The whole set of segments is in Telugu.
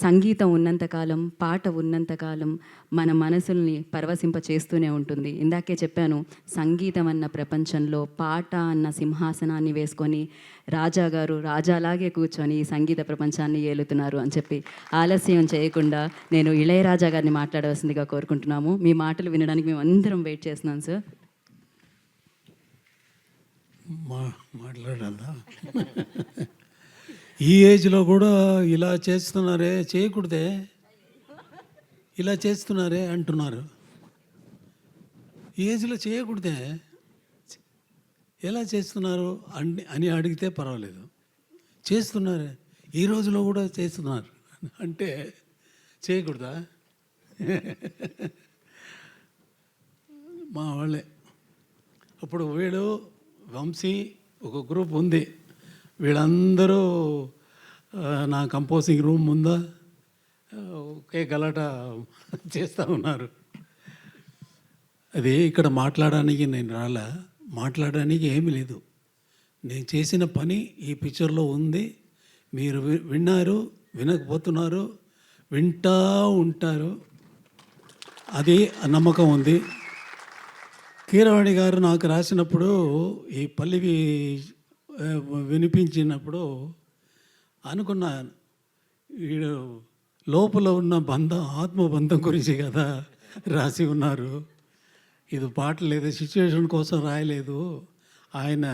సంగీతం ఉన్నంతకాలం, పాట ఉన్నంతకాలం మన మనసుల్ని పరవశింప చేస్తూనే ఉంటుంది. ఇందాకే చెప్పాను, సంగీతం అన్న ప్రపంచంలో పాట అన్న సింహాసనాన్ని వేసుకొని రాజా గారు రాజాలాగే కూర్చొని ఈ సంగీత ప్రపంచాన్ని ఏలుతున్నారు అని చెప్పి ఆలస్యం చేయకుండా నేను ఇళయరాజా గారిని మాట్లాడవలసిందిగా కోరుకుంటున్నాము. మీ మాటలు వినడానికి మేము అందరం వెయిట్ చేస్తున్నాం సార్. మాట్లాడాలా? ఈ ఏజ్లో కూడా ఇలా చేస్తున్నారే, చేయకూడదే, ఇలా చేస్తున్నారే అంటున్నారు. ఈ ఏజ్లో చేయకూడదే, ఎలా చేస్తున్నారు అని అడిగితే పర్వాలేదు. చేస్తున్నారే, ఈ రోజులో కూడా చేస్తున్నారు అంటే చేయకూడదా? మా వాళ్ళే అప్పుడు వీడు వంశీ ఒక గ్రూప్ ఉంది, వీళ్ళందరూ నా కంపోజింగ్ రూమ్ ముందా ఒకే గలాట చేస్తూ ఉన్నారు. అది ఇక్కడ మాట్లాడడానికి నేను రాలా, మాట్లాడడానికి ఏమీ లేదు. నేను చేసిన పని ఈ పిక్చర్లో ఉంది. మీరు విన్నారు, వినకపోతున్నారు, వింటూ ఉంటారు, అది నమ్మకం ఉంది. కీరవాణి గారు నాకు రాసినప్పుడు ఈ పల్లవి వినిపించినప్పుడు అనుకున్నాను, వీడు లోపల ఉన్న బంధం, ఆత్మబంధం గురించి కదా రాసి ఉన్నారు. ఇది పాట లేదు, సిచ్యువేషన్ కోసం రాయలేదు. ఆయన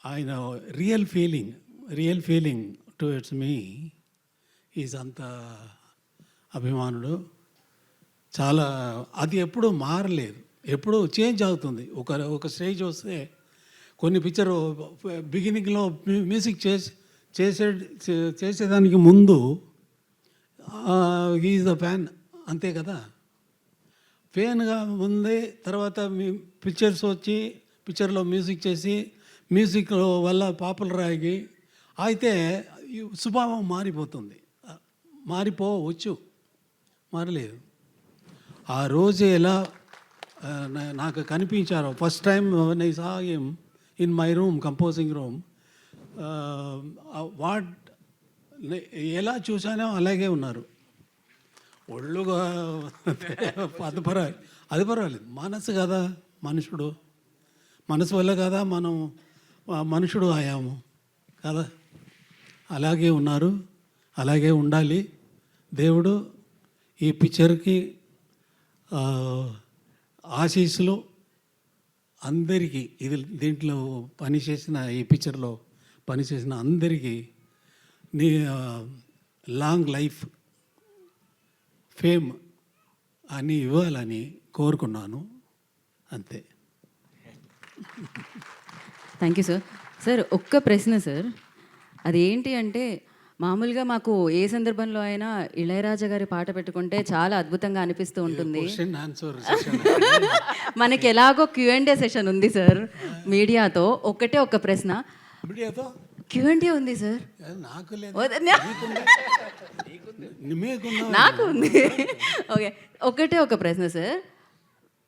ఆయన real feeling towards me is అంత అభిమానుడు. చాలా అది ఎప్పుడూ మారలేదు, ఎప్పుడూ చేంజ్ అవుతుంది. ఒక స్టేజ్ వస్తే కొన్ని పిక్చర్ బిగినింగ్లో మ్యూజిక్ చేసేదానికి ముందు ఈజ్ ద ఫ్యాన్, అంతే కదా. ఫ్యాన్గా ముందే తర్వాత పిక్చర్స్ వచ్చి పిక్చర్లో మ్యూజిక్ చేసి మ్యూజిక్ వల్ల పాపులర్ అయ్యి అయితే స్వభావం మారిపోతుంది. మారిపోవచ్చు, మారలేదు. ఆ రోజు ఎలా నాకు కనిపించారో first time I saw him in my room, composing room, ఎలా చూసానో అలాగే ఉన్నారు. ఒళ్ళుగా అది పర్వాలేదు. మనసు కదా, మనసు వల్ల కదా మనం మనుషుడు అయ్యాము కదా. అలాగే ఉన్నారు, అలాగే ఉండాలి. దేవుడు ఈ పిక్చర్కి ఆశీస్సులు అందరికీ, దీంట్లో పనిచేసిన, ఈ పిక్చర్లో పనిచేసిన అందరికీ నీ లాంగ్ లైఫ్, ఫేమ్ అని ఇవ్వాలని కోరుకున్నాను, అంతే. Thank you sir. సార్ ఒక్క ప్రశ్న సార్, అది ఏంటి అంటే మామూలుగా మాకు ఏ సందర్భంలో అయినా ఇళయరాజా గారి పాట పెట్టుకుంటే చాలా అద్భుతంగా అనిపిస్తూ ఉంటుంది. మనకి ఎలాగో Q&A సెషన్ ఉంది సార్ మీడియాతో. ఒకటే ఒక ప్రశ్న, Q&A ఉంది సార్, నాకు ఉంది. ఓకే, ఒకటే ఒక ప్రశ్న సార్,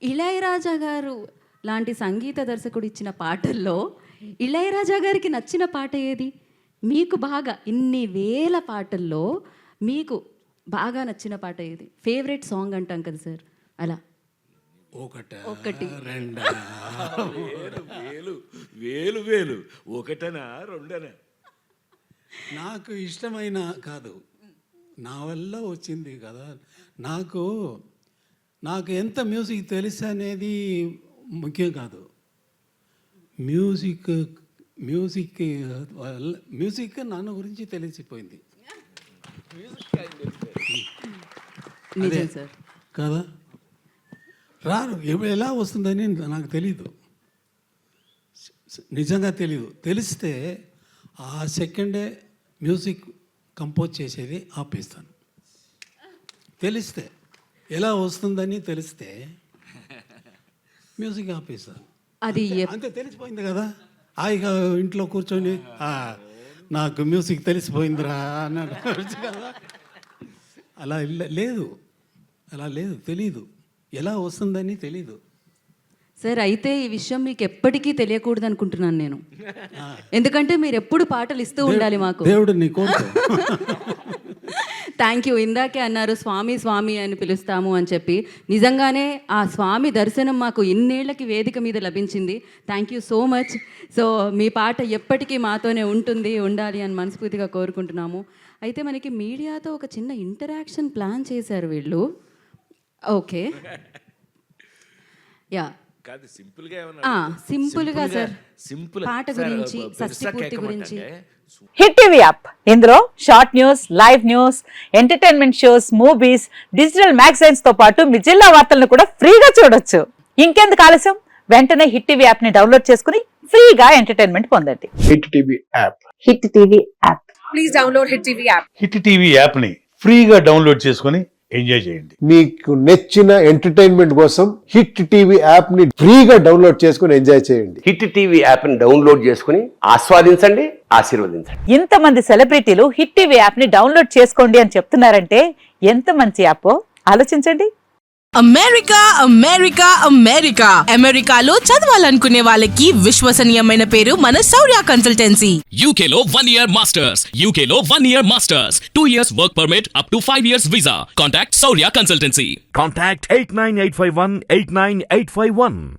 ఇళయరాజా గారు లాంటి సంగీత దర్శకుడు ఇచ్చిన పాటల్లో ఇళయరాజా గారికి నచ్చిన పాట ఏది? మీకు బాగా, ఇన్ని వేల పాటల్లో మీకు బాగా నచ్చిన పాట ఏది? ఫేవరెట్ సాంగ్ అంటాం కదా సార్, అలా ఒకటి రెండా వేలు ఒకటనా రెండనా? నాకు ఇష్టమైన కాదు, నా వల్ల వచ్చింది కదా. నాకు ఎంత మ్యూజిక్ తెలుసు అనేది ముఖ్యం కాదు. మ్యూజిక్ నన్ను గురించి తెలిసిపోయింది సార్ కదా. రాను ఎలా వస్తుందని నాకు తెలీదు, నిజంగా తెలీదు. తెలిస్తే ఆ సెకండే మ్యూజిక్ కంపోజ్ చేసేది ఆపేస్తాను. తెలిస్తే ఎలా వస్తుందని తెలిస్తే మ్యూజిక్ ఆపేస్తాను. అది అంతే, తెలిసిపోయింది కదా. హాయిగా ఇంట్లో కూర్చొని నాకు మ్యూజిక్ తెలిసిపోయిందిరా అన్నాడు కదా. అలా లేదు, తెలీదు, ఎలా వస్తుందని తెలీదు సార్. అయితే ఈ విషయం మీకు ఎప్పటికీ తెలియకూడదు అనుకుంటున్నాను నేను, ఎందుకంటే మీరు ఎప్పుడు పాటలు ఇస్తూ ఉండాలి మాకు. దేవుడు నీ కోరుకో. Thank you. ఇందాకే అన్నారు స్వామి స్వామి అని పిలుస్తాము అని చెప్పి. నిజంగానే ఆ స్వామి దర్శనం మాకు ఇన్నేళ్లకి వేదిక మీద లభించింది. Thank you so much. So మీ పాట ఎప్పటికీ మాతోనే ఉండాలి అని మనస్ఫూర్తిగా కోరుకుంటున్నాము. అయితే మనకి మీడియాతో ఒక చిన్న ఇంటరాక్షన్ ప్లాన్ చేశారు వీళ్ళు. ఓకే, యా, కాదు సింపుల్ గా ఏమన్నా సింపుల్గా సార్ సింపుల్ పాట గురించి, షష్ఠి పూర్తి గురించి. హిట్ టీవీ యాప్, ఇందులో short news, live news, entertainment shows, movies, digital magazines తో పాటు మీ జిల్లా వార్తలను కూడా ఫ్రీగా చూడొచ్చు. ఇంకెందుకు ఆలస్యం, వెంటనే హిట్ టీవీ యాప్ ని డౌన్లోడ్ చేసుకుని ఫ్రీగా ఎంటర్టైన్మెంట్ పొందండి. Hit TV app. Hit TV app. Please download Hit TV app. Hit TV app ని ఫ్రీగా డౌన్లోడ్ చేసుకొని ఎంజాయ్ చేయండి. మీకు నచ్చిన ఎంటర్టైన్మెంట్ కోసం హిట్ టీవీ యాప్ ని ఫ్రీగా డౌన్లోడ్ చేసుకుని ఎంజాయ్ చేయండి. హిట్ టీవీ యాప్ని డౌన్లోడ్ చేసుకుని ఆస్వాదించండి, ఆశీర్వదించండి. ఇంతమంది సెలబ్రిటీలు హిట్ టీవీ యాప్ ని డౌన్లోడ్ చేసుకోండి అని చెప్తున్నారంటే ఎంత మంచి యాప్ ఆలోచించండి. అమెరికా అమెరికాలో చదవాలనుకునే వాళ్ళకి విశ్వసనీయమైన పేరు మన శౌర్య consultancy. UK Law 1 Year Masters. UK Law 1 Year Masters. 2 years work permit up to 5 years visa. Contact Saurya Consultancy. Contact 89851 89851.